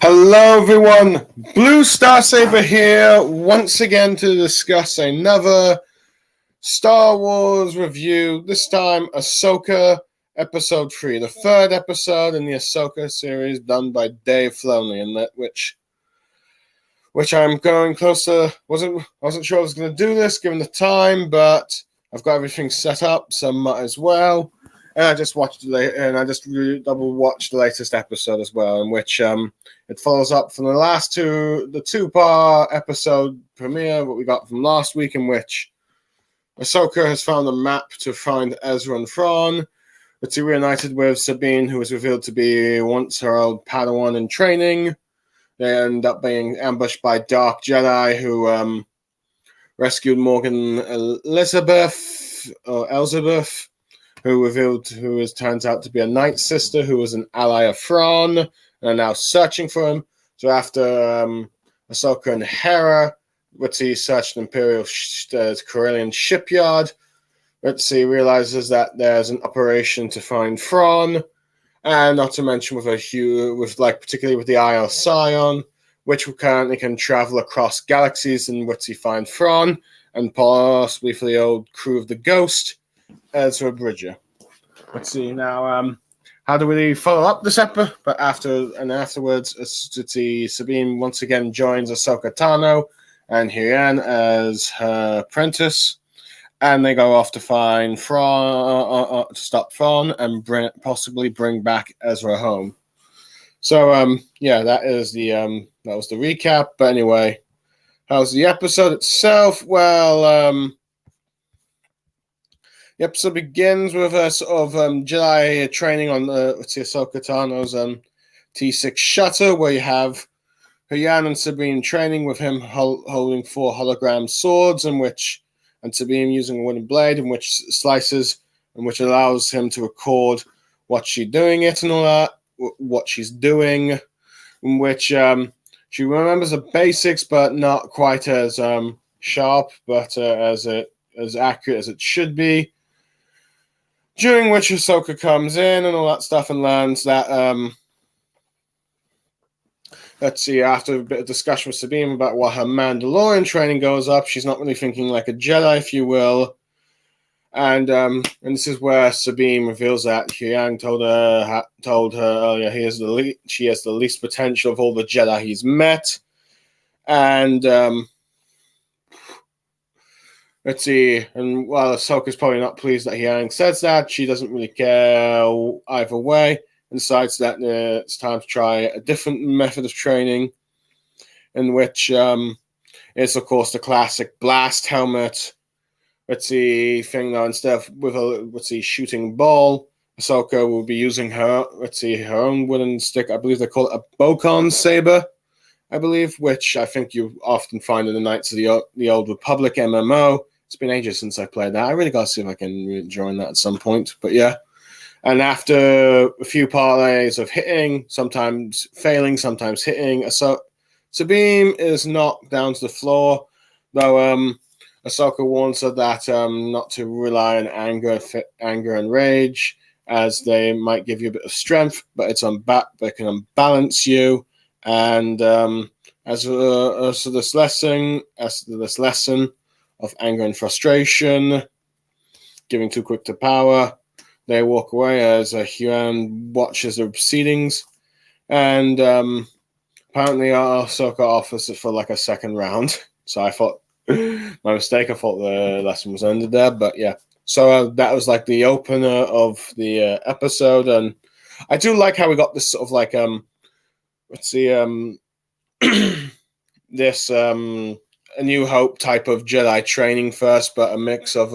Hello, everyone. Blue Star Saber here once again to discuss another Star Wars review. This time, Ahsoka Episode 3, the third episode in the Ahsoka series done by Dave Filoni, and which I'm going closer. Wasn't sure I was going to do this given the time, but I've got everything set up, so might as well. And I just watched double watched the latest episode as well, in which it follows up from the two-part episode premiere what we got from last week, in which Ahsoka has found a map to find Ezra and Thrawn. The two reunited with Sabine, who was revealed to be once her old Padawan in training. They end up being ambushed by Dark Jedi, who rescued Morgan Elizabeth, who turns out to be a Night Sister, who was an ally of Thrawn, and are now searching for him. So after Ahsoka and Hera, searched an Imperial Corellian shipyard. Realizes that there's an operation to find Thrawn, and not to mention particularly with the Eye of Sion, which currently can travel across galaxies, in which he finds Thrawn, and possibly for the old crew of the Ghost, Ezra Bridger. Let's see now. How do we follow up this episode? But afterwards, Sabine once again joins Ahsoka Tano and Hien as her apprentice, and they go off to find Thrawn, to stop Thrawn, and possibly bring back Ezra home. So that was the recap. But anyway, how's the episode itself? Well, the episode begins with a sort of Jedi training on Ahsoka Tano's T6 shuttle, where you have Hien and Sabine training with him holding 4 hologram swords, and Sabine using a wooden blade, in which slices, and which allows him to record what she's doing what she's doing, in which she remembers the basics, but not quite as sharp, but as accurate as it should be. During which Ahsoka comes in and all that stuff and learns that, after a bit of discussion with Sabine about what her Mandalorian training goes up, she's not really thinking like a Jedi, if you will. And this is where Sabine reveals that Hien told her earlier she has the least potential of all the Jedi he's met. And and while Ahsoka's probably not pleased that Hien says that, she doesn't really care either way, and decides that it's time to try a different method of training, in which it's, of course, the classic blast helmet. Thing though, instead of with a shooting ball, Ahsoka will be using her own wooden stick. I believe they call it a Bocon saber, which I think you often find in the Knights of the Old Republic MMO. It's been ages since I played that. I really got to see if I can join that at some point. But yeah. And after a few parlays of hitting, sometimes failing, sometimes hitting, Sabine is knocked down to the floor, though Ahsoka warns her that not to rely on anger and rage, as they might give you a bit of strength, but they can unbalance you. And as to this lesson of anger and frustration, giving too quick to power, they walk away as Hien watches the proceedings, and apparently Ahsoka offers it for like a second round. So I thought, my mistake, I thought the lesson was ended there, but yeah. So that was like the opener of the episode, and I do like how we got this sort of like this A New Hope type of Jedi training first, but a mix of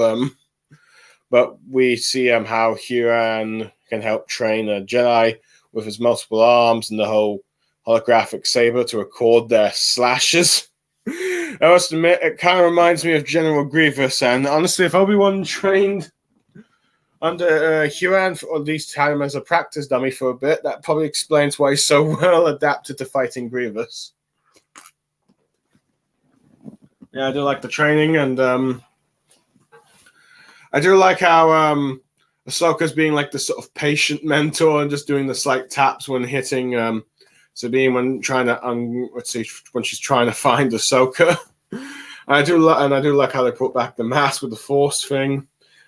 but we see how Hien can help train a Jedi with his multiple arms and the whole holographic saber to record their slashes. I must admit, it kind of reminds me of General Grievous, and honestly, if Obi-Wan trained under Hien, or at least had him as a practice dummy for a bit, that probably explains why he's so well adapted to fighting Grievous. Yeah, I do like the training, and I do like how Ahsoka's being like the sort of patient mentor and just doing the slight taps when hitting Sabine when trying to when she's trying to find Ahsoka. I do like how they put back the mask with the Force thing.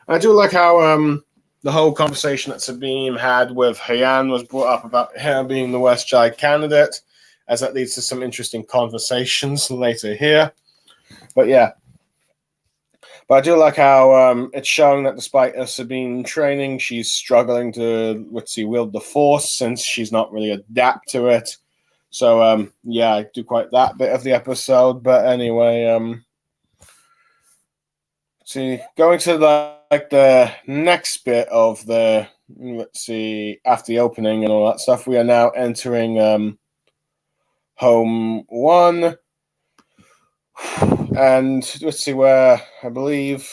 I do like how the whole conversation that Sabine had with Hayan was brought up about her being the West Jedi candidate, as that leads to some interesting conversations later here. But yeah. But I do like how it's showing that despite her Sabine training, she's struggling to wield the Force since she's not really adapt to it. So yeah, I do quite that bit of the episode. But anyway, going to the next bit of the after the opening and all that stuff, we are now entering Home 1. And let's see where I believe.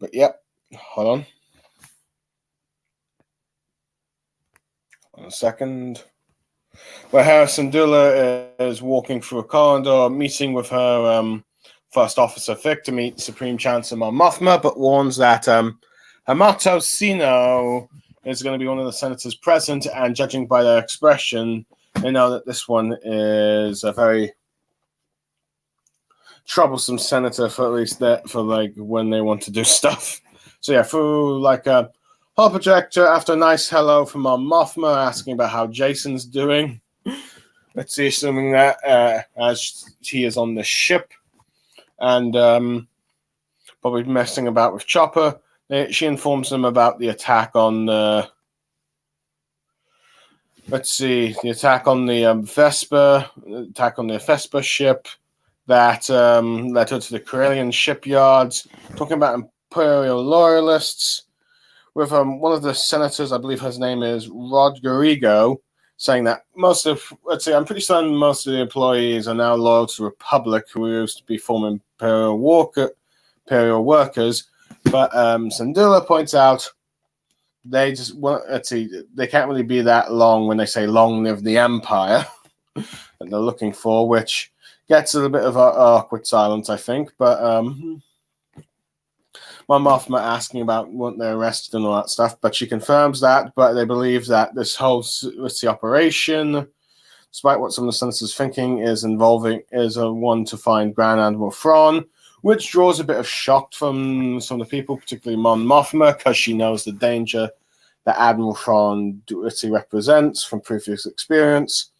But yep, hold on. Hold on a second. Where Harrison Dula is walking through a corridor, meeting with her First Officer Vic to meet Supreme Chancellor Mon Mothma, but warns that Hamato Sino is going to be one of the senators present, and judging by their expression, they know that this one is a very troublesome senator, for at least that for like when they want to do stuff. So yeah, through like a hall projector, after a nice hello from Mon Mothma asking about how Jason's doing. Let's see, assuming that as he is on the ship and probably messing about with Chopper, she informs them about the attack on the. The attack on the Vespa ship that led her to the Corellian shipyards, talking about Imperial loyalists, with one of the senators, I believe his name is Rodrigo, saying that I'm pretty certain most of the employees are now loyal to the Republic, who used to be former Imperial workers, but Syndulla points out they just they can't really be that long when they say long live the Empire that they're looking for, which gets a little bit of an awkward silence, I think. But Mon Mothma asking about weren't they arrested and all that stuff, but she confirms that. But they believe that this whole operation, despite what some of the senators thinking, is a one to find Grand Admiral Thrawn, which draws a bit of shock from some of the people, particularly Mon Mothma, because she knows the danger that Admiral Thrawn represents from previous experience.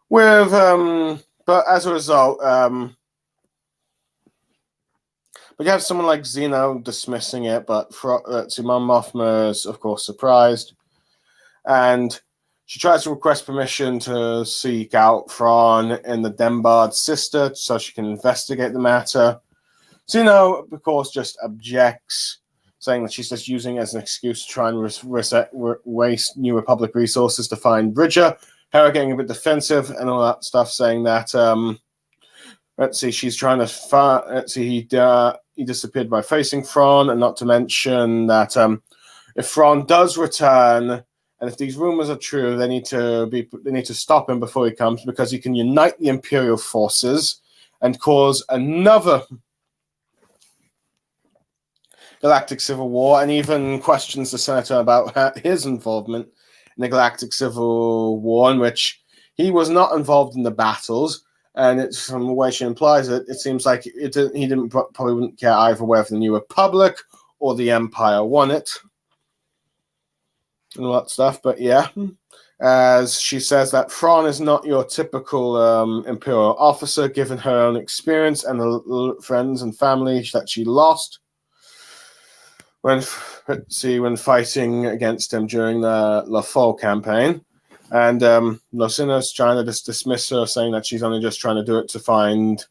But as a result, but you have someone like Zeno dismissing it, but Mon Mothma is, of course, surprised. And she tries to request permission to seek out Thrawn and the Dembard sister so she can investigate the matter. Zeno, of course, just objects, saying that she's just using it as an excuse to try and waste New Republic resources to find Bridger. Hera getting a bit defensive and all that stuff, saying that she's trying to he disappeared by facing Thrawn, and not to mention that if Thrawn does return, and if these rumors are true, they need to stop him before he comes, because he can unite the Imperial forces and cause another galactic civil war, and even questions the senator about his involvement in the Galactic Civil War, in which he was not involved in the battles, and it's from the way she implies it, it seems like probably wouldn't care either whether the New Republic or the Empire won it, and all that stuff. But yeah, as she says that Thrawn is not your typical Imperial officer, given her own experience and the friends and family that she lost when fighting against him during the La Folle campaign. And Lucina's trying to just dismiss her, saying that she's only just trying to do it to find,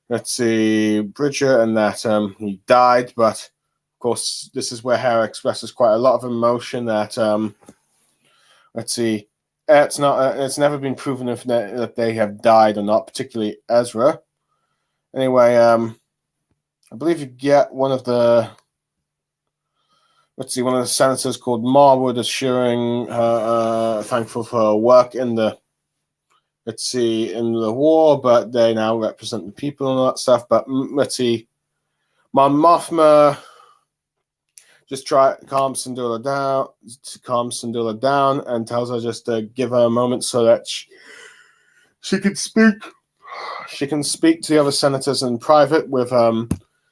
Bridger, and that he died. But, of course, this is where Hera expresses quite a lot of emotion that, it's never been proven that they have died or not, particularly Ezra. Anyway, I believe you get one of the senators called Marwood assuring her thankful for her work in the war, but they now represent the people and all that stuff. But Mon Mothma just calms Syndulla down, and tells her just to give her a moment so that she can speak. She can speak to the other senators in private, with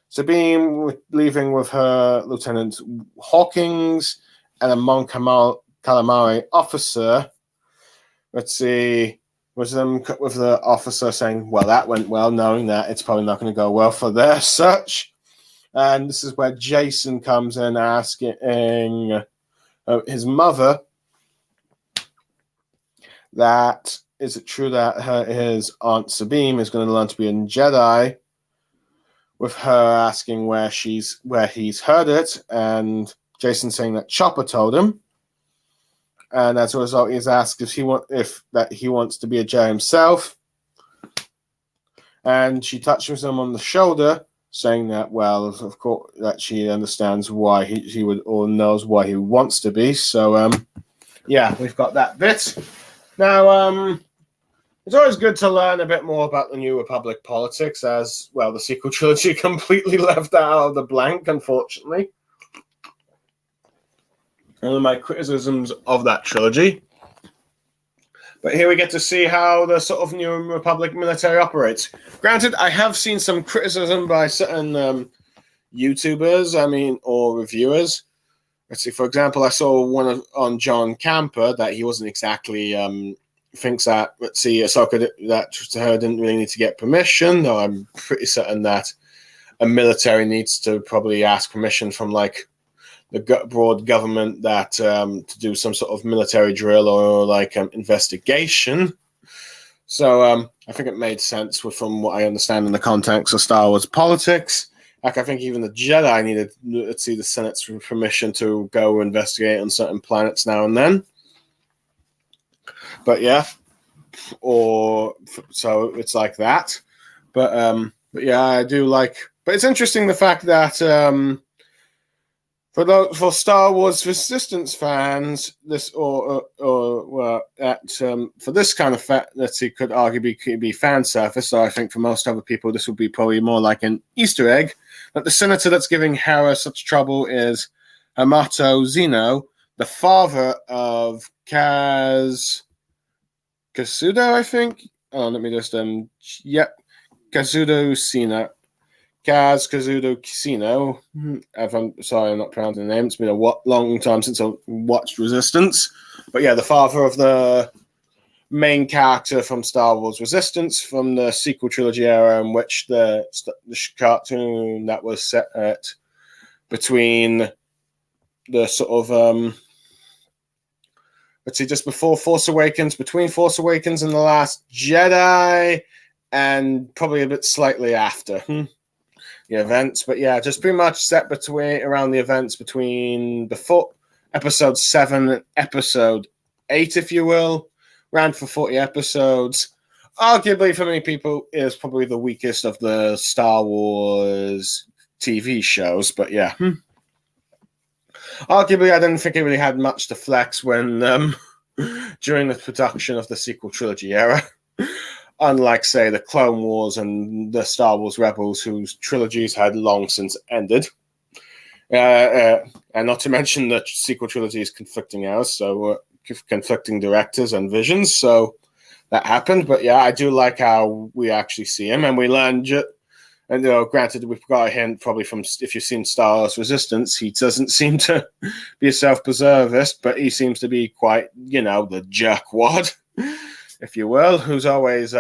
Sabine leaving with her Lieutenant Hawkins and a Mon Calamari officer. Let's see, with the officer saying, well, that went well, knowing that it's probably not going to go well for their search. And this is where Jason comes in, asking his mother that, is it true that his Aunt Sabine is going to learn to be a Jedi? With her asking where he's heard it, and Jason saying that Chopper told him. And as a result, he's asked if he wants to be a Jedi himself. And she touches him on the shoulder, saying that, well, of course, that she understands why he would, or knows why he wants to be. So, yeah, we've got that bit. Now, it's always good to learn a bit more about the New Republic politics, as, well, the sequel trilogy completely left that out of the blank, unfortunately. One of my criticisms of that trilogy. But here we get to see how the sort of New Republic military operates. Granted, I have seen some criticism by certain YouTubers, or reviewers. Let's see, for example, I saw one on John Camper that he wasn't exactly... thinks that, let's see, Ahsoka, that to her didn't really need to get permission, though I'm pretty certain that a military needs to probably ask permission from, like, the broad government that to do some sort of military drill or, like, investigation. So I think it made sense from what I understand in the context of Star Wars politics. Like, I think even the Jedi needed, let's see, the Senate's permission to go investigate on certain planets now and then. But yeah, so it's like that. But yeah, I do like. But it's interesting the fact that for Star Wars Resistance fans, this for this kind of let's see, could arguably be fan service. So I think for most other people, this would be probably more like an Easter egg. That the senator that's giving Hera such trouble is Hamato Zeno, the father of Kazudo, I think. Oh, let me just Kazudo Sino. Kazudo Sino. I'm sorry, I'm not pronouncing the name. It's been a long time since I watched Resistance. But yeah, the father of the main character from Star Wars Resistance, from the sequel trilogy era, in which the cartoon that was set at between the sort of let's see, just before Force Awakens, between Force Awakens and The Last Jedi, and probably a bit slightly after the events. But yeah, just pretty much set around the events between Episode 7 and Episode 8, if you will. Ran for 40 episodes. Arguably, for many people, is probably the weakest of the Star Wars TV shows. But yeah. Arguably, I didn't think it really had much to flex when during the production of the sequel trilogy era. Unlike, say, the Clone Wars and the Star Wars Rebels, whose trilogies had long since ended. And not to mention the sequel trilogy's conflicting hours, so conflicting directors and visions. So that happened. But yeah, I do like how we actually see him, and we learn. And granted, we've got a hint probably from, if you've seen Star Wars Resistance, he doesn't seem to be a self-preservist, but he seems to be quite, the jerkwad, if you will, who's always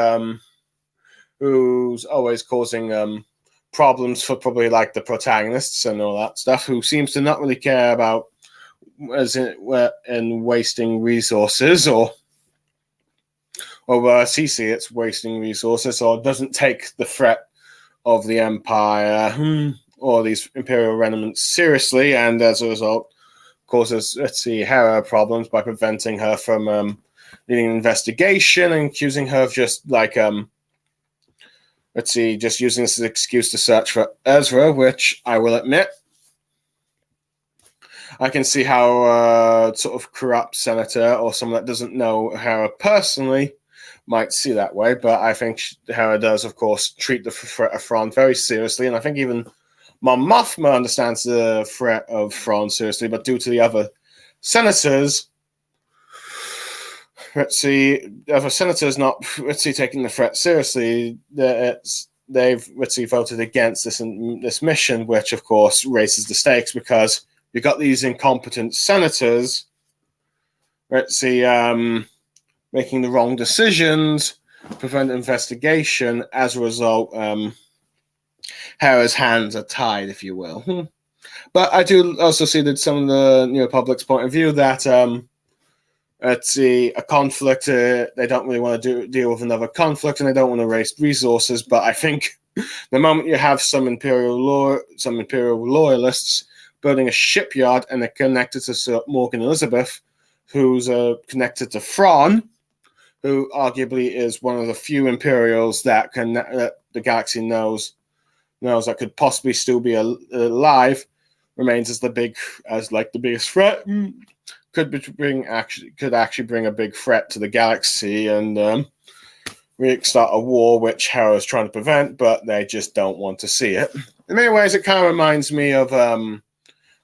causing problems for probably like the protagonists and all that stuff, who seems to not really care about in wasting resources or worse, he sees it's wasting resources, or doesn't take the threat of the Empire or these Imperial remnants seriously, and as a result causes, Hera problems by preventing her from leading an investigation and accusing her of just like just using this as an excuse to search for Ezra, which I will admit I can see how sort of corrupt senator or someone that doesn't know Hera personally might see that way, but I think Hera does, of course, treat the threat of Thrawn very seriously, and I think even Mon Mothma understands the threat of Thrawn seriously, but due to the other senators, other senators not taking the threat seriously, they've voted against this mission, which of course raises the stakes because you've got these incompetent senators, making the wrong decisions, prevent investigation. As a result, Hera's hands are tied, if you will. But I do also see that some of the New Republic's point of view that a conflict, they don't really want to deal with another conflict, and they don't want to waste resources. But I think the moment you have some Imperial loyalists building a shipyard and they're connected to Sir Morgan Elizabeth, who's connected to Thrawn, who arguably is one of the few Imperials that the galaxy knows that could possibly still be alive, remains as the biggest threat. Could actually bring a big threat to the galaxy and really start a war which Hera is trying to prevent, but they just don't want to see it. In many ways, it kind of reminds me of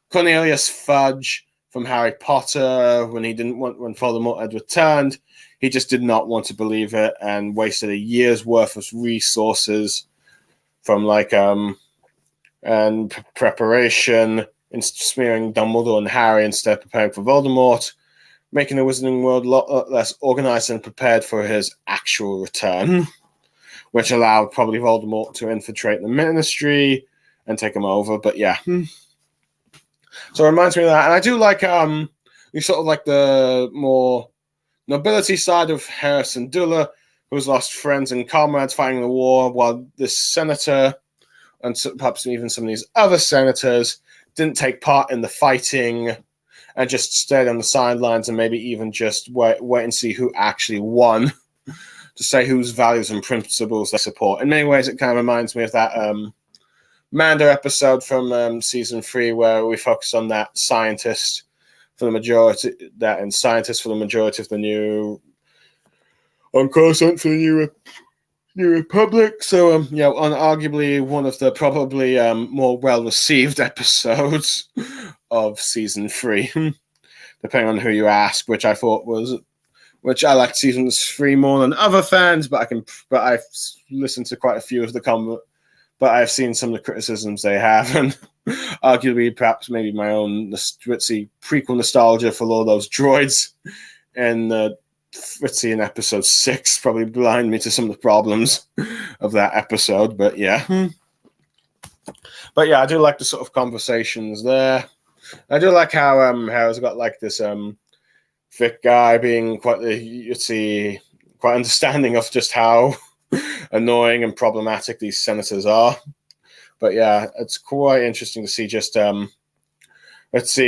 Cornelius Fudge from Harry Potter when Voldemort had returned. He just did not want to believe it and wasted a year's worth of resources from and preparation in smearing Dumbledore and Harry instead of preparing for Voldemort, making the Wizarding World a lot less organized and prepared for his actual return, which allowed probably Voldemort to infiltrate the Ministry and take him over. But yeah. So it reminds me of that. And I do like you sort of like the more nobility side of Hera Syndulla, who's lost friends and comrades fighting the war, while this senator, and perhaps even some of these other senators, didn't take part in the fighting and just stayed on the sidelines and maybe even just wait and see who actually won to say whose values and principles they support. In many ways, it kind of reminds me of that Mando episode from season 3 where we focus on that scientist for the majority of the new Coruscant for the New Republic. So, arguably one of the probably more well-received episodes of season 3, depending on who you ask. Which I liked season 3 more than other fans, but I've listened to quite a few of the comments. But I've seen some of the criticisms they have, and arguably perhaps maybe my own prequel nostalgia for all those droids in in episode 6 probably blind me to some of the problems of that episode. But yeah. But yeah, I do like the sort of conversations there. I do like how Hera's got like this thick guy being quite understanding of just how annoying and problematic these senators are. But yeah, it's quite interesting to see just it's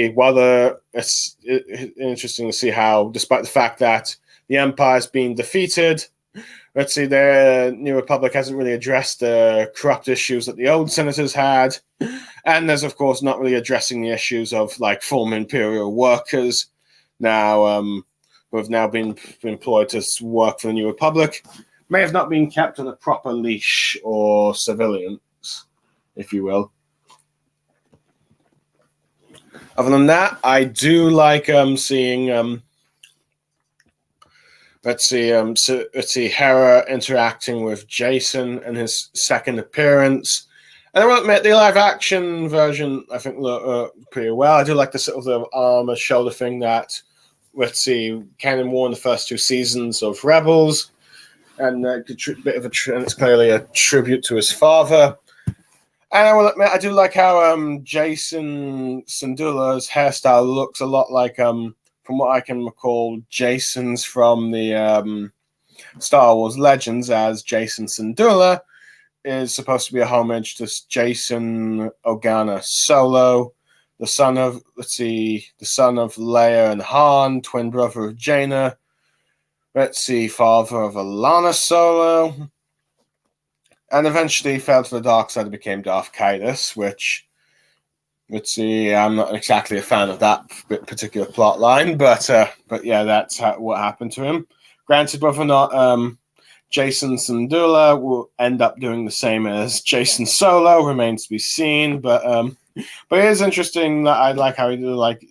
interesting to see how, despite the fact that the Empire's been defeated, the New Republic hasn't really addressed the corrupt issues that the old senators had, and there's of course not really addressing the issues of like former Imperial workers now who have now been employed to work for the New Republic, may have not been kept on a proper leash or surveillance, if you will. Other than that, I do like seeing Hera interacting with Jason in his second appearance. And I will admit, the live-action version, I think, look pretty well. I do like the sort of the armor shoulder thing that, Kanan wore in the first 2 seasons of Rebels. And it's clearly a tribute to his father. And I will admit, I do like how Jason Syndulla's hairstyle looks a lot like, from what I can recall, Jason's from the Star Wars Legends, as Jason Syndulla is supposed to be a homage to Jason Organa Solo, the son of Leia and Han, twin brother of Jaina, father of Alana Solo, and eventually fell to the dark side and became Darth Caedus, which, I'm not exactly a fan of that particular plot line, but yeah, that's what happened to him. Granted, whether or not Jason Sandula will end up doing the same as Jason Solo. Remains to be seen, but it is interesting that I like how he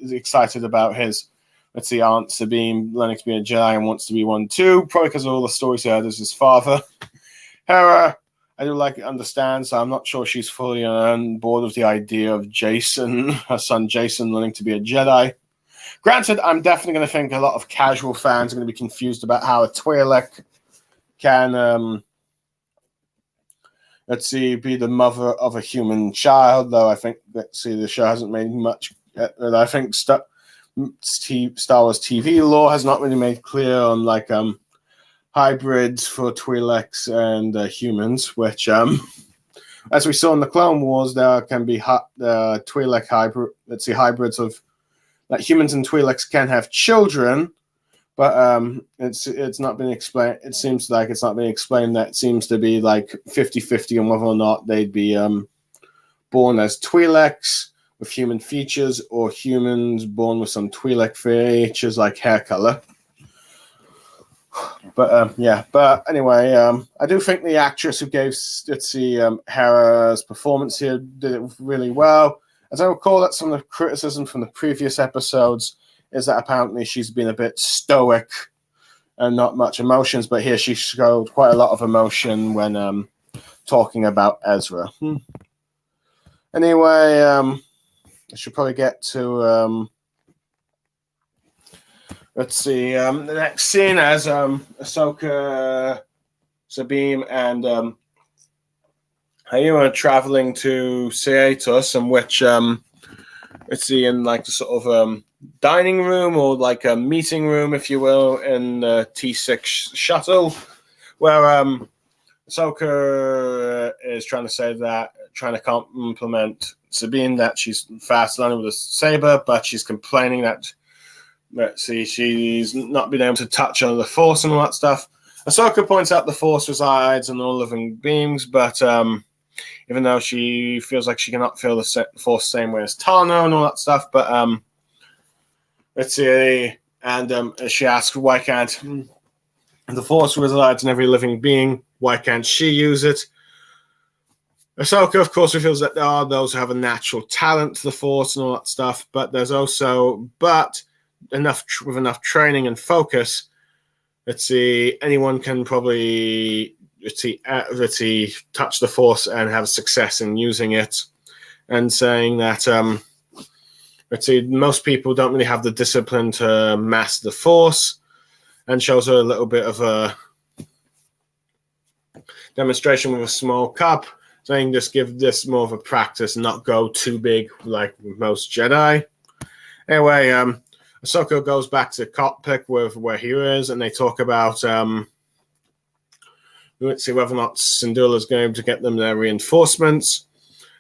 is excited about his, let's see, Aunt Sabine learning to be a Jedi and wants to be one too, probably because of all the stories he heard as his father. Hera, I do understand, so I'm not sure she's fully on board with the idea of Jason, her son Jason, learning to be a Jedi. Granted, I'm definitely going to think a lot of casual fans are going to be confused about how a Twi'lek can, be the mother of a human child, though I think, the show hasn't made much. I think Star Wars TV lore has not really made clear on, hybrids for Twi'leks and humans, which, as we saw in the Clone Wars, there can be Twi'lek hybrids of, humans and Twi'leks can have children, but it's not been explained. It seems like it's not been explained. That seems to be 50-50 on whether or not they'd be born as Twi'leks with human features or humans born with some Twi'lek features like hair color. But but anyway, I do think the actress who gave Hera's performance here did it really well. As I recall, that some of the criticism from the previous episodes is that apparently she's been a bit stoic and not much emotions, but here she showed quite a lot of emotion when talking about Ezra. Anyway, I should probably get to the next scene as Ahsoka, Sabine, and Hayua are traveling to Seatos, in which in the sort of dining room or a meeting room, if you will, in the T6 shuttle, where Ahsoka is trying to compliment Sabine that she's fast learning with a saber, but she's complaining that she's not been able to touch on the Force and all that stuff. Ahsoka points out the Force resides in all living beings, but even though she feels like she cannot feel the Force the same way as Tano and all that stuff, but she asks, why can't the Force resides in every living being? Why can't she use it? Ahsoka, of course, reveals that there are those who have a natural talent to the Force and all that stuff, but there's also, with enough training and focus, anyone can probably touch the Force and have success in using it, and saying that most people don't really have the discipline to master the Force, and shows her a little bit of a demonstration with a small cup, saying just give this more of a practice, not go too big like most Jedi. Anyway, Ahsoka goes back to the cockpit with where he is, and they talk about let's see whether or not Syndulla is going to get them their reinforcements,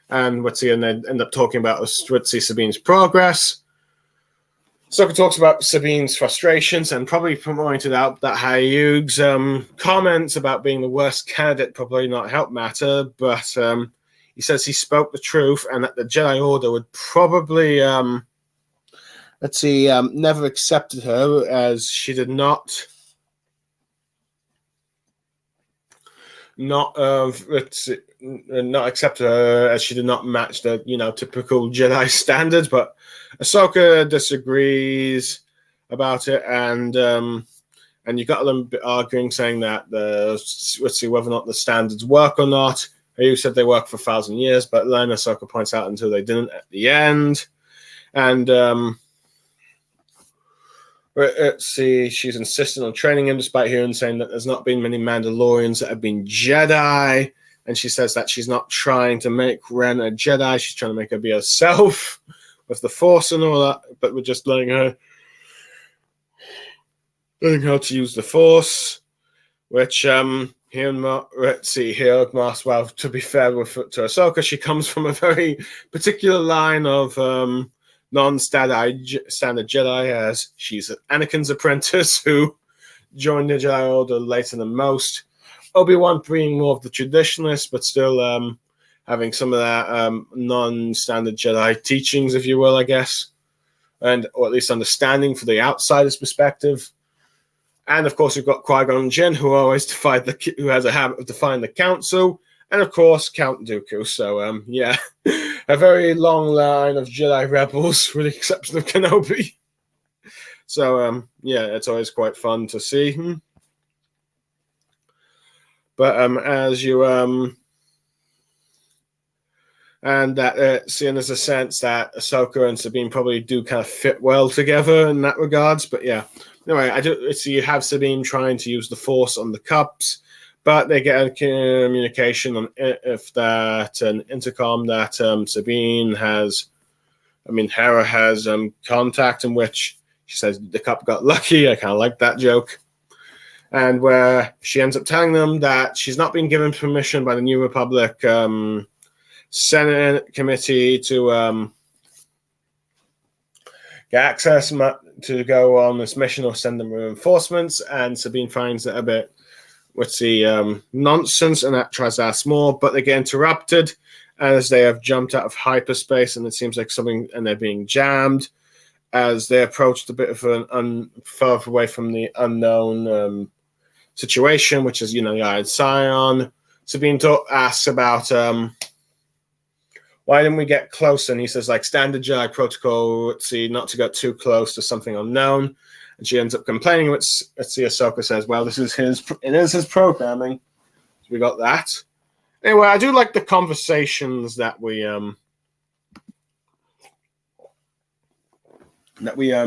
and they end up talking about Sabine's progress. Ahsoka talks about Sabine's frustrations and probably pointed out that Hayug's comments about being the worst candidate probably not help matter, but he says he spoke the truth and that the Jedi Order would probably never accepted her, as she did not accept her, as she did not match the typical Jedi standards. But Ahsoka disagrees about it, and you got them arguing, saying that let's see whether or not the standards work or not. You said they work for 1,000 years, but then Ahsoka points out until they didn't at the end, and she's insistent on training him, despite hearing saying that there's not been many Mandalorians that have been Jedi. And she says that she's not trying to make Ren a Jedi. She's trying to make her be herself with the Force and all that. But we're just learning how to use the Force. Which well, to be fair to Ahsoka, she comes from a very particular line of non-standard Jedi, as she's Anakin's apprentice who joined the Jedi Order later than most. Obi-Wan being more of the traditionalist, but still having some of that non-standard Jedi teachings, if you will, I guess, or at least understanding for the outsider's perspective. And of course, we've got Qui-Gon Jinn, who who has a habit of defying the Council, and of course, Count Dooku. So, yeah, a very long line of Jedi rebels, with the exception of Kenobi. So, yeah, it's always quite fun to see. But as you and that seeing there's a sense that Ahsoka and Sabine probably do kind of fit well together in that regards. But yeah, anyway, I do see you have Sabine trying to use the Force on the cups, but they get a communication on if that an intercom that Sabine has. I mean, Hera has contact in which she says the cup got lucky. I kind of like that joke. And where she ends up telling them that she's not been given permission by the New Republic Senate committee to get access to go on this mission or send them reinforcements. And Sabine finds it a bit, nonsense, and that tries to ask more, but they get interrupted as they have jumped out of hyperspace, and it seems like something, and they're being jammed as they approached a bit of an further away from the unknown situation, which is, the Iron Scion. Sabine asks about why didn't we get closer? And he says, like, standard Jedi protocol, not to get too close to something unknown. And she ends up complaining. Ahsoka says, well, it is his programming. So we got that. Anyway, I do like the conversations that we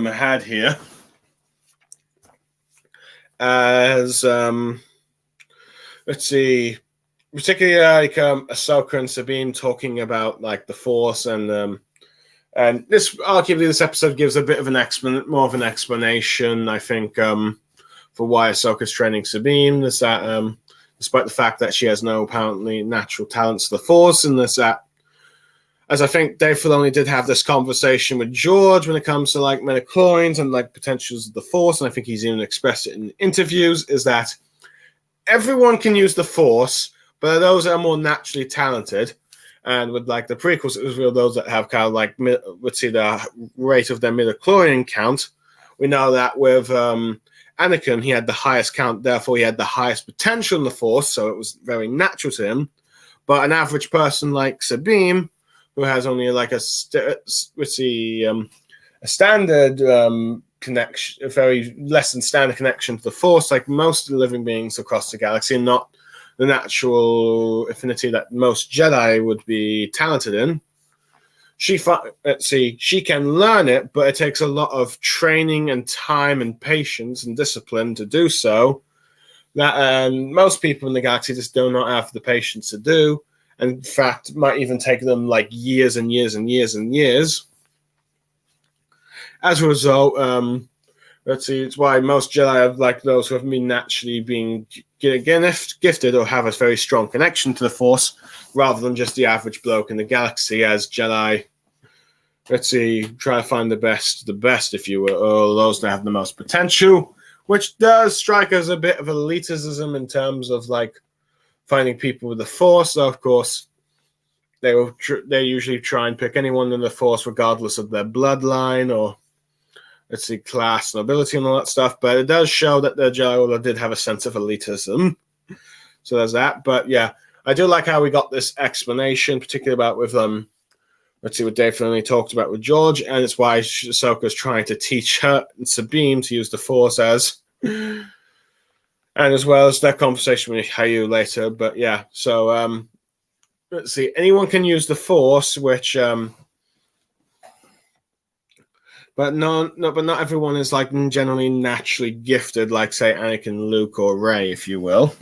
had here. As particularly like Ahsoka and Sabine talking about like the Force, and this episode gives a bit of more of an explanation, I think, for why Ahsoka's training Sabine. Is that despite the fact that she has no apparently natural talents to the Force, and this that, as I think Dave Filoni did have this conversation with George when it comes to like midichlorians and like potentials of the Force, and I think he's even expressed it in interviews, is that everyone can use the Force, but those that are more naturally talented, and with like the prequels, it was real those that have kind of like the rate of their midichlorian count. We know that with Anakin, he had the highest count, therefore he had the highest potential in the Force, so it was very natural to him. But an average person like Sabine, who has only like a standard connection, a very less than standard connection to the Force, like most of the living beings across the galaxy, and not the natural affinity that most Jedi would be talented in. She can learn it, but it takes a lot of training and time and patience and discipline to do so. That most people in the galaxy just do not have the patience to do. And in fact, it might even take them like years and years and years and years. As a result, it's why most Jedi are like those who have been naturally being gifted or have a very strong connection to the Force, rather than just the average bloke in the galaxy, as Jedi, try to find the best, if you will, or those that have the most potential, which does strike as a bit of elitism in terms of like finding people with the Force. So of course, they usually try and pick anyone in the Force, regardless of their bloodline or class, nobility, and all that stuff. But it does show that the Jedi Order did have a sense of elitism. So there's that. But yeah, I do like how we got this explanation, particularly about with what Dave Filoni talked about with George, and it's why Ahsoka's trying to teach her and Sabine to use the Force and as well as that conversation with Hayu later. But yeah, so anyone can use the Force, which but not everyone is like generally naturally gifted, like say Anakin, Luke, or Rey, if you will.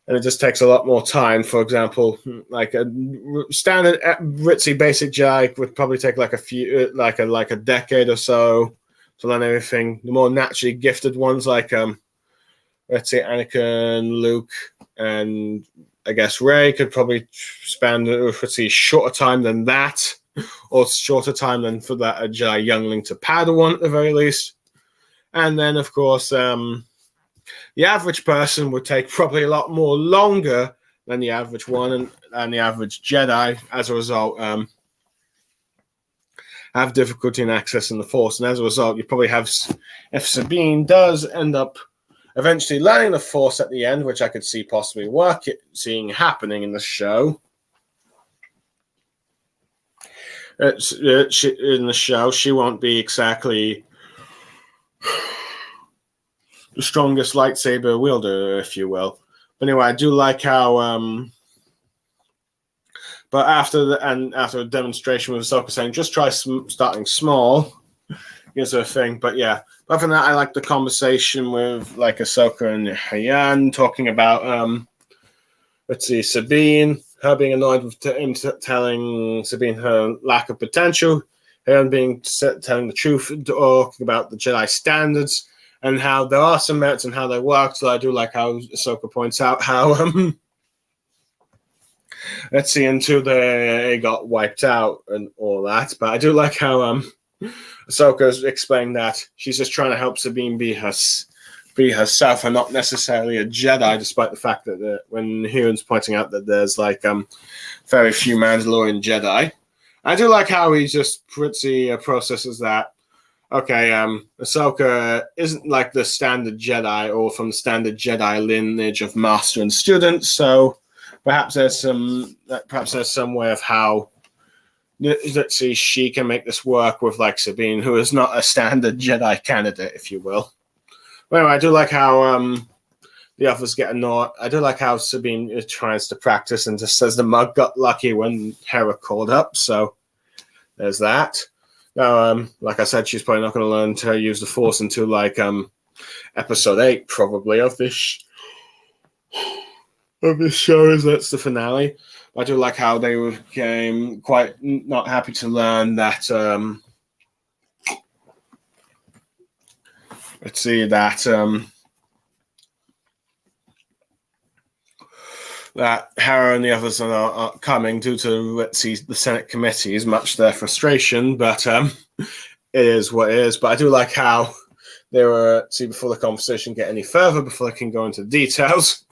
And it just takes a lot more time. For example, like a standard ritzy basic Jedi would probably take like a decade or so to learn everything. The more naturally gifted ones, like let's say Anakin, Luke, and I guess Rey, could probably span shorter time than that, or shorter time than for that a Jedi youngling to Padawan at the very least. And then, of course, the average person would take probably a lot more longer than the average one and the average Jedi. As a result, have difficulty in accessing the Force, and as a result, you probably have, if Sabine does end up eventually learning the Force at the end, which I could see possibly seeing happening in the show. In the show, she won't be exactly the strongest lightsaber wielder, if you will. But anyway, I do like how. But after a demonstration with Ahsoka saying, "Just try starting small," is a thing. But yeah, apart from that, I like the conversation with like Ahsoka and Hayan talking about Sabine, her being annoyed with him telling Sabine her lack of potential, Hayan telling the truth, talking about the Jedi standards and how there are some merits and how they work. So I do like how Ahsoka points out how until they got wiped out and all that. But I do like how Ahsoka's explained that she's just trying to help Sabine be herself and not necessarily a Jedi, despite the fact that when Huron's pointing out that there's like very few Mandalorian Jedi. I do like how he just processes that. Okay, Ahsoka isn't like the standard Jedi or from the standard Jedi lineage of master and student, so perhaps there's some way of how she can make this work with like Sabine, who is not a standard Jedi candidate, if you will. But anyway, I do like how the others get annoyed. I do like how Sabine tries to practice and just says the mug got lucky when Hera called up, so there's that. Now, like I said, she's probably not going to learn to use the Force until like episode 8, probably of this show, as that's the finale. I do like how they became quite not happy to learn that. That Hera and the others are coming due to the Senate committees, much to their frustration, but it is what it is. But I do like how they were, before the conversation get any further, before they can go into details,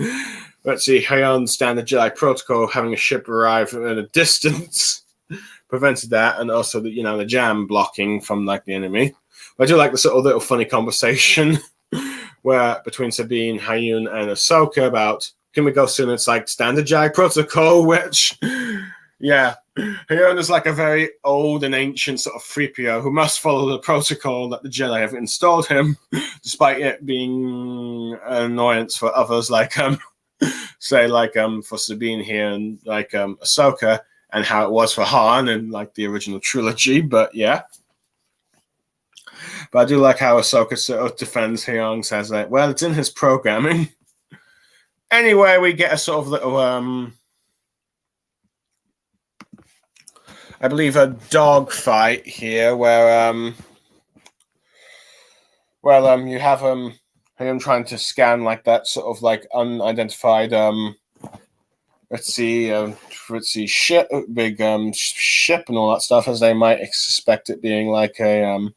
Hayan standard Jedi protocol, having a ship arrive at a distance, prevented that, and also the jam blocking from like the enemy. But I do like the sort of little funny conversation where between Sabine, Hayun, and Ahsoka about, can we go soon? It's like standard Jedi protocol, which, yeah, Hayun is like a very old and ancient sort of 3PO who must follow the protocol that the Jedi have installed him, despite it being an annoyance for others, like for Sabine here and like Ahsoka, and how it was for Han in like the original trilogy. But yeah. But I do like how Ahsoka sort of defends Hyung, says that, well, it's in his programming. Anyway, we get a sort of little, I believe, a dog fight here where, you have him trying to scan like that sort of like unidentified, ship, big ship and all that stuff, as they might suspect it being like a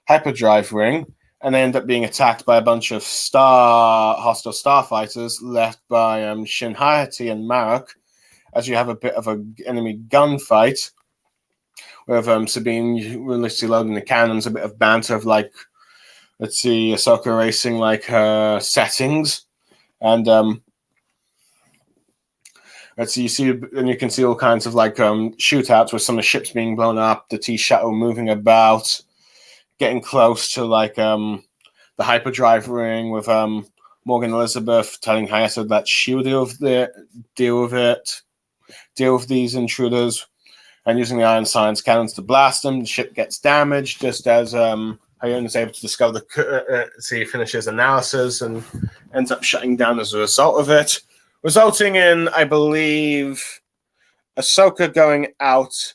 hyperdrive ring. And they end up being attacked by a bunch of hostile starfighters left by Shin Hayati and Marok, as you have a bit of an enemy gunfight with Sabine religiously loading the cannons, a bit of banter of like, Ahsoka erasing like her settings, and you can see all kinds of like shootouts with some of the ships being blown up, the T-shuttle moving about, getting close to like the hyperdrive ring with Morgan Elizabeth telling Hayata that she will deal with these intruders, and using the iron science cannons to blast them. The ship gets damaged just as Hayata is able to discover finishes analysis and ends up shutting down as a result of it, resulting in, I believe, Ahsoka going out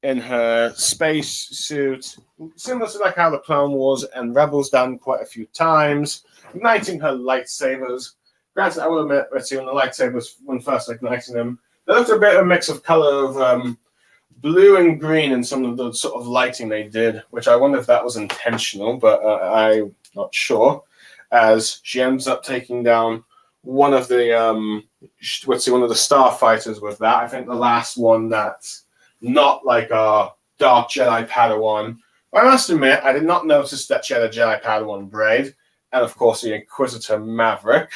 in her space suit, similar to like how the Clone Wars and Rebels done quite a few times, igniting her lightsabers. Granted, I will admit, when the lightsabers, when first igniting them, they looked a bit of a mix of color of blue and green in some of the sort of lighting they did, which I wonder if that was intentional, but I'm not sure, as she ends up taking down one of the starfighters with that. I think the last one that's not like a dark Jedi Padawan. But I must admit, I did not notice that she had a Jedi Padawan braid, and of course the Inquisitor Maverick.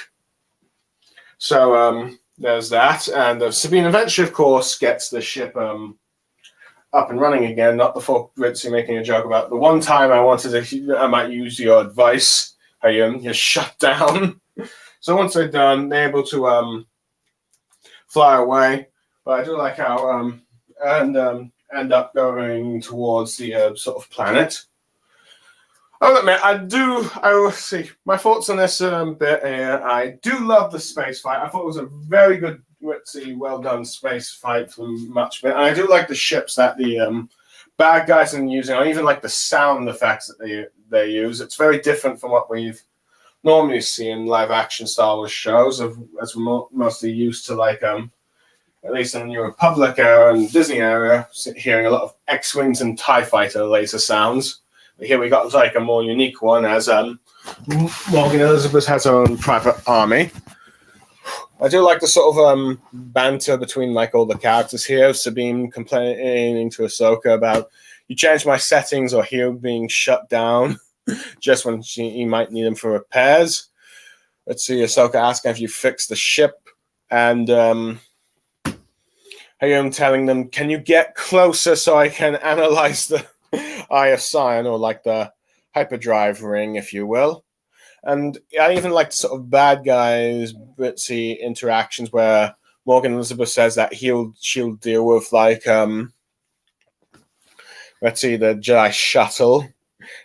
So there's that, and Sabine eventually, of course, gets the ship up and running again. Not before Ritzy making a joke about the one time I might use your advice. How you're shut down. So once they're done, they're able to fly away. But I do like how end up going towards the sort of planet. I'll admit, I will see my thoughts on this bit here. I do love the space fight. I thought it was a very good, well done space fight for much of it. And I do like the ships that the bad guys are using. I even like the sound effects that they use. It's very different from what we've normally see in live action Star Wars shows, as we're mostly used to, like at least in the New Republic era and Disney era, hearing a lot of X-Wings and TIE Fighter laser sounds. But here we got like a more unique one, as Morgan Elizabeth has her own private army. I do like the sort of banter between like all the characters here. Sabine complaining to Ahsoka about, you changed my settings, or here being shut down just when he might need them for repairs. Let's see, Ahsoka asking if you fixed the ship, and I am telling them, can you get closer so I can analyze the Eye of Sion, or like the hyperdrive ring, if you will. And I even like the sort of bad guys, Bitsy interactions where Morgan Elizabeth says that she'll deal with like let's see, the Jedi shuttle.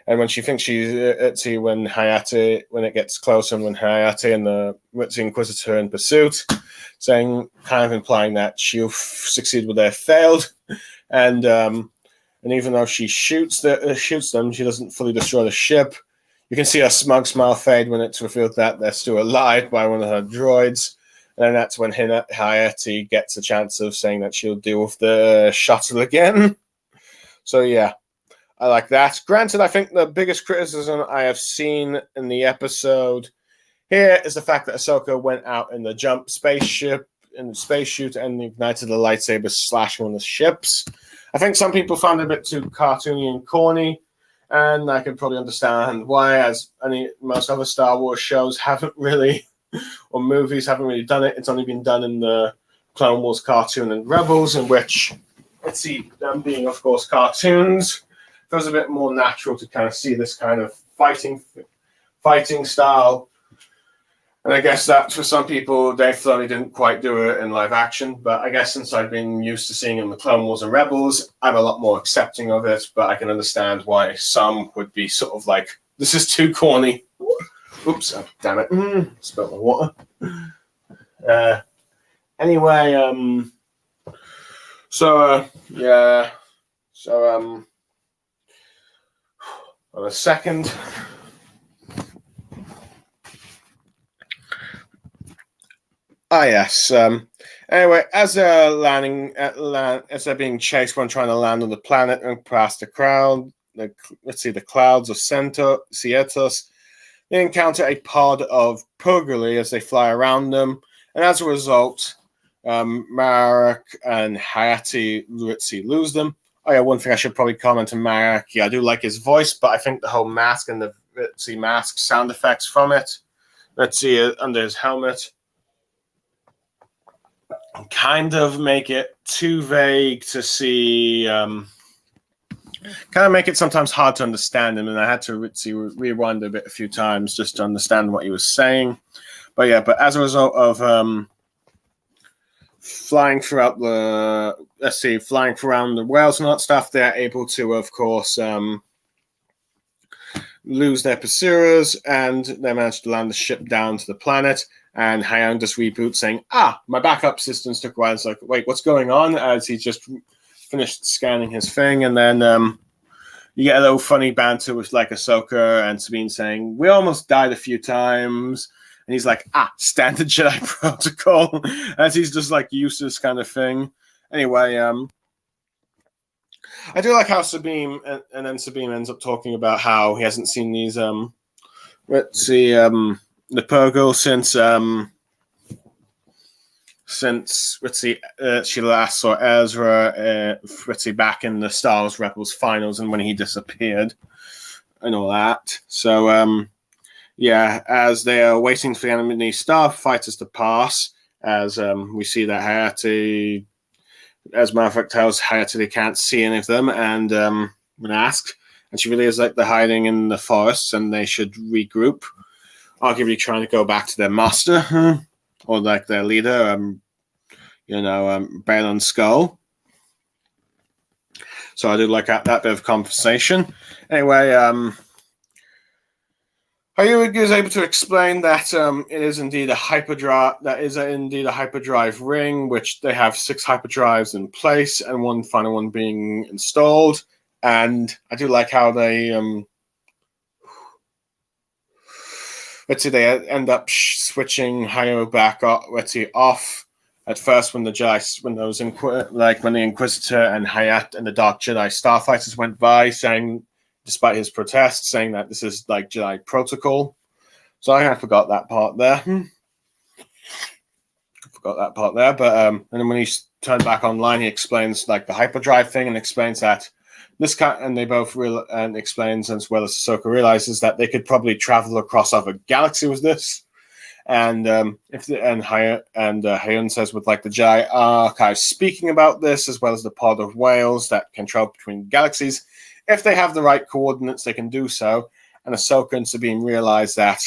And when she thinks when it gets closer, and when Hayate and the Ritzy Inquisitor in pursuit, saying, kind of implying that she'll succeed where they failed, and even though she shoots them, she doesn't fully destroy the ship. You can see her smug smile fade when it's revealed that they're still alive by one of her droids, and then that's when Hayate gets a chance of saying that she'll deal with the shuttle again. So yeah. I like that. Granted, I think the biggest criticism I have seen in the episode here is the fact that Ahsoka went out in the space chute and ignited the lightsaber, slashing on the ships. I think some people found it a bit too cartoony and corny, and I can probably understand why, as most other Star Wars shows haven't really, or movies haven't really done it. It's only been done in the Clone Wars cartoon and Rebels, in which, let's see, them being, of course, cartoons, it was a bit more natural to kind of see this kind of fighting style. And I guess that for some people, Dave Filoni didn't quite do it in live action. But I guess since I've been used to seeing it in the Clone Wars and Rebels, I'm a lot more accepting of it. But I can understand why some would be sort of like, this is too corny. Oops, oh, damn it. Spilled my water. Anyway, yeah. So, on a second. Yes. Anyway, as they're landing as they're being chased when trying to land on the planet and past the crowd, the clouds of Cietos, they encounter a pod of Purguli as they fly around them, and as a result, Marek and Hayate Ritzy lose them. Oh yeah, one thing I should probably comment on Marek. Yeah, I do like his voice, but I think the whole mask and the Ritzy mask sound effects from it, let's see, under his helmet, kind of make it too vague to see. Kind of make it sometimes hard to understand him, and I had to rewind a few times just to understand what he was saying. But yeah, as a result of flying throughout the whales and that stuff, they're able to, of course, lose their pursuers, and they manage to land the ship down to the planet. And Hayang just reboots, saying, my backup systems took a while. It's like, wait, what's going on? As he just finished scanning his thing, and then you get a little funny banter with like Ahsoka and Sabine saying, we almost died a few times. And he's like, standard Jedi protocol, as he's just like used to this kind of thing. Anyway, I do like how Sabine, and then Sabine ends up talking about how he hasn't seen these, the Purgle since since she last saw Ezra back in the Star Wars Rebels finals and when he disappeared and all that. So yeah, as they are waiting for the enemy starfighters to pass, as we see that Hayate, as Maverick tells Hayate they can't see any of them, and when asked, and she believes like they're hiding in the forests and they should regroup, arguably trying to go back to their master or like their leader, Balon Skull. So I did like that bit of conversation. Anyway, Hayuk is able to explain that it is indeed a hyperdrive. That is indeed a hyperdrive ring, which they have 6 hyperdrives in place, and one final one being installed. And I do like how they they end up switching Hayuk back off. At first, when the Inquisitor and Hayat and the Dark Jedi starfighters went by, saying, despite his protest, saying that this is like Jedi protocol. So I forgot that part there. But and then when he turned back online, he explains like the hyperdrive thing and explains that and they both explains, as well as Ahsoka realizes, that they could probably travel across other galaxies with this. And Hayun says with like the Jedi Archive speaking about this, as well as the pod of whales that can travel between galaxies, if they have the right coordinates, they can do so. And Ahsoka and Sabine realize that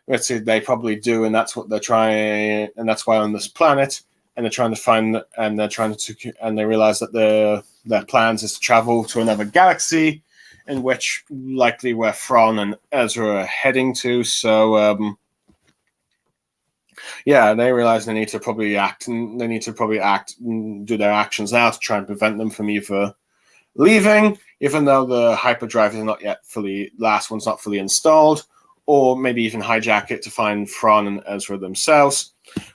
they probably do, and that's what they're trying, and that's why on this planet, and they're trying to find, and they realize that their plans is to travel to another galaxy, in which likely where Thrawn and Ezra are heading to. So yeah, they realize they need to probably act, and do their actions now to try and prevent them from either leaving, even though the hyperdrive is not yet last one's not fully installed, or maybe even hijack it to find Thrawn and Ezra themselves.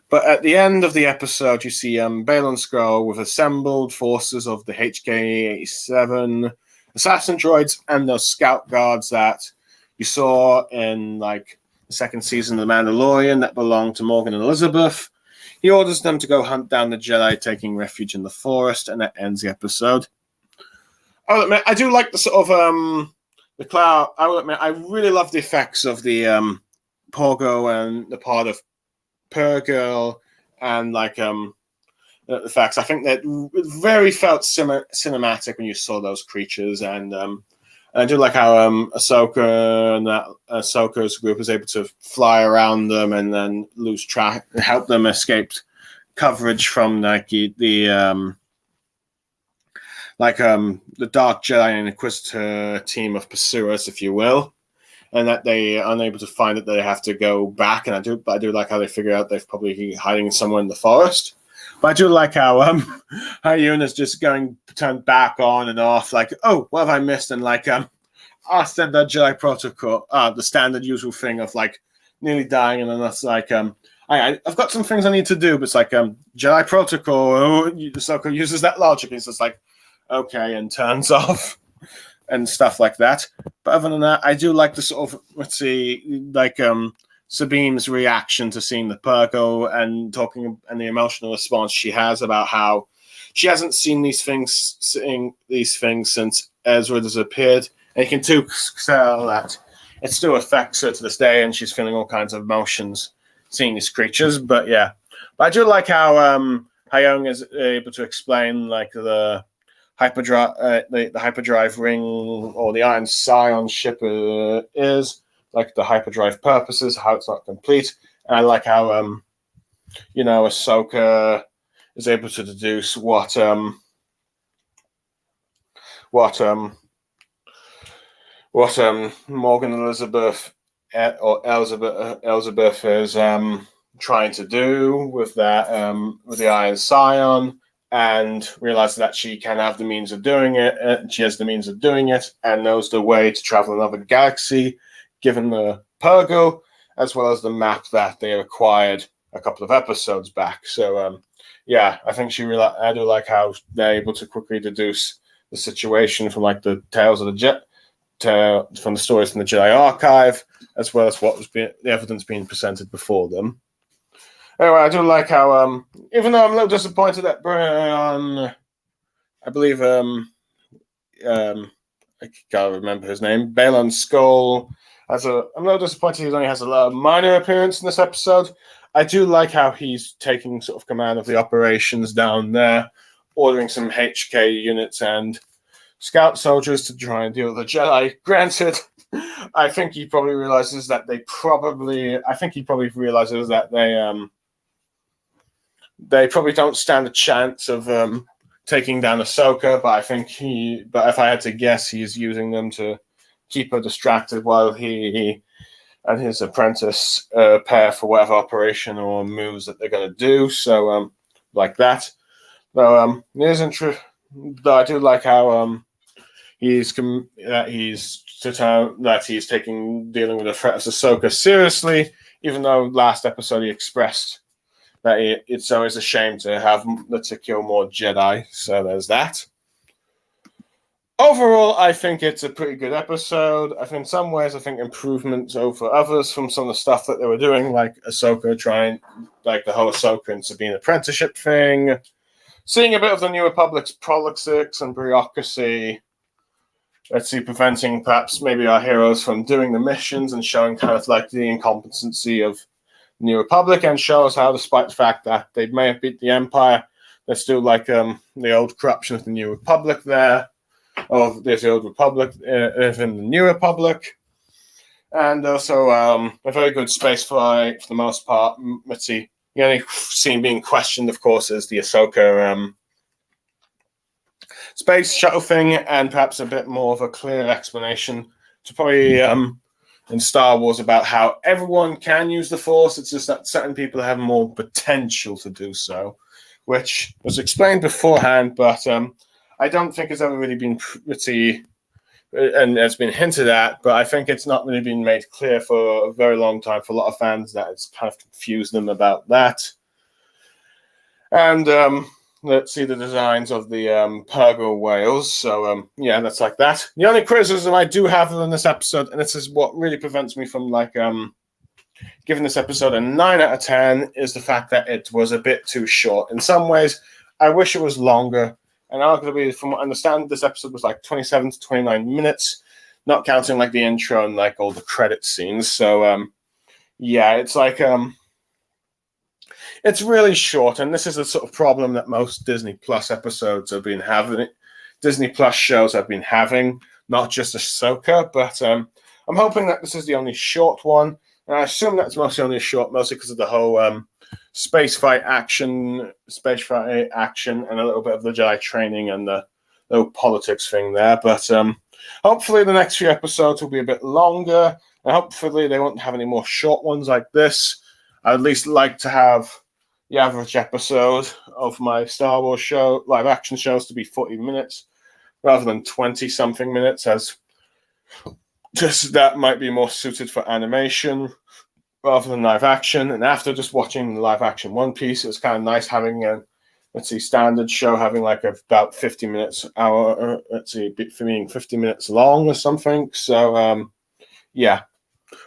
But at the end of the episode, you see Balon Skull with assembled forces of the HK-87 assassin droids and those scout guards that you saw in like the second season of The Mandalorian that belonged to Morgan and Elizabeth. He orders them to go hunt down the Jedi, taking refuge in the forest, and that ends the episode. I will admit, I do like the sort of the cloud. I will admit, I really love the effects of the Pogo and the part of Purrgil, and like the effects. I think that it very felt cinematic when you saw those creatures, and I do like how Ahsoka and Ahsoka's group is able to fly around them and then lose track, help them escape coverage from like the Dark Jedi and Inquisitor team of pursuers, if you will, and that they are unable to find it. They have to go back, and I do like how they figure out they've probably hiding somewhere in the forest. But I do like how Hayun is just turned back on and off, like, oh, what have I missed? And like I said that Jedi protocol, the standard usual thing of like nearly dying, and then that's like I've got some things I need to do, but it's like Jedi protocol. Ahsoka uses that logic. It's just like, okay, and turns off and stuff like that. But other than that, I do like the sort of Sabine's reaction to seeing the Purrgil and the emotional response she has about how she hasn't seen these things since Ezra disappeared. And you can too tell that it still affects her to this day, and she's feeling all kinds of emotions seeing these creatures. But yeah, I do like how Hayung is able to explain like the hyperdrive, the hyperdrive ring, or the Iron Scion ship is. Like the hyperdrive purposes, how it's not complete, and I like how Ahsoka is able to deduce what Morgan Elizabeth or Elizabeth is trying to do with that with the Iron Scion, and realizes that she can have the means of doing it. And she has the means of doing it, and knows the way to travel another galaxy, given the Purrgil, as well as the map that they acquired a couple of episodes back. So, yeah, I think I do like how they're able to quickly deduce the situation from like the tales of from the stories from the Jedi Archive, as well as the evidence being presented before them. Anyway, I do like how even though I'm a little disappointed that Brian, I believe I can't remember his name, Balon Skull. I'm a little disappointed he only has a minor appearance in this episode. I do like how he's taking sort of command of the operations down there, ordering some HK units and scout soldiers to try and deal with the Jedi. Granted, I think he probably realizes that they probably don't stand a chance of taking down Ahsoka, but if I had to guess, he's using them to keep her distracted while he and his apprentice prepare for whatever operation or moves that they're going to do. So, like that. Though it is interesting. Though I do like how he's taking dealing with the threat of Ahsoka seriously, even though last episode he expressed that it's always a shame to kill more Jedi. So there's that. Overall, I think it's a pretty good episode. In some ways, I think improvements over others from some of the stuff that they were doing, like Ahsoka like the whole Ahsoka and Sabine apprenticeship thing, seeing a bit of the New Republic's politics and bureaucracy. Preventing perhaps maybe our heroes from doing the missions and showing kind of like the incompetency of New Republic, and shows how, despite the fact that they may have beat the Empire, there's still like the old corruption of the New Republic there. Or there's the old Republic in the New Republic. And also a very good space fight for the most part. Let's see. The only scene being questioned, of course, is the Ahsoka space shuttle thing, and perhaps a bit more of a clear explanation to probably in Star Wars about how everyone can use the Force. It's just that certain people have more potential to do so, which was explained beforehand, but I don't think it's ever really been pretty, and it's been hinted at, but I think it's not really been made clear for a very long time for a lot of fans that it's kind of confused them about that. And let's see the designs of the Purgle whales. So, yeah, that's like that. The only criticism I do have in this episode, and this is what really prevents me from giving this episode a 9 out of 10, is the fact that it was a bit too short. In some ways, I wish it was longer. And arguably, from what I understand, this episode was like 27 to 29 minutes, not counting like the intro and like all the credit scenes. So, yeah, it's like it's really short, and this is the sort of problem that most Disney Plus episodes have been having. Disney Plus shows have been having, not just Ahsoka, but I'm hoping that this is the only short one, and I assume that's mostly because of the whole space fight action, and a little bit of the Jedi training and the little politics thing there. But hopefully the next few episodes will be a bit longer, and hopefully they won't have any more short ones like this. I'd at least like to have the average episode of my Star Wars show, live action shows, to be 40 minutes rather than 20-something minutes, as just that might be more suited for animation rather than live action. And after just watching the live action One Piece, it was kind of nice having a, standard show having like about 50 minutes, being 50 minutes long or something. So, yeah.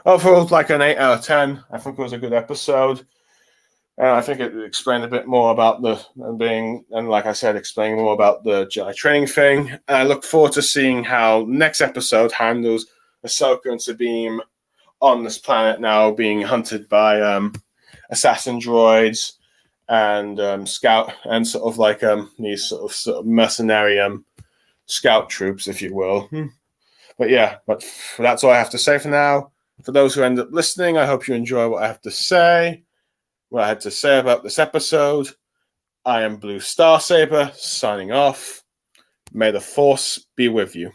Overall, like an 8 out of 10. I think it was a good episode. I think it explained a bit more about explaining more about the Jedi training thing. And I look forward to seeing how next episode handles Ahsoka and Sabine on this planet now being hunted by assassin droids and scout and sort of like these sort of mercenary scout troops, if you will. But yeah, that's all I have to say for now. For those who end up listening, I hope you enjoy what I had to say about this episode. I am Blue Star Saber, signing off. May the Force be with you.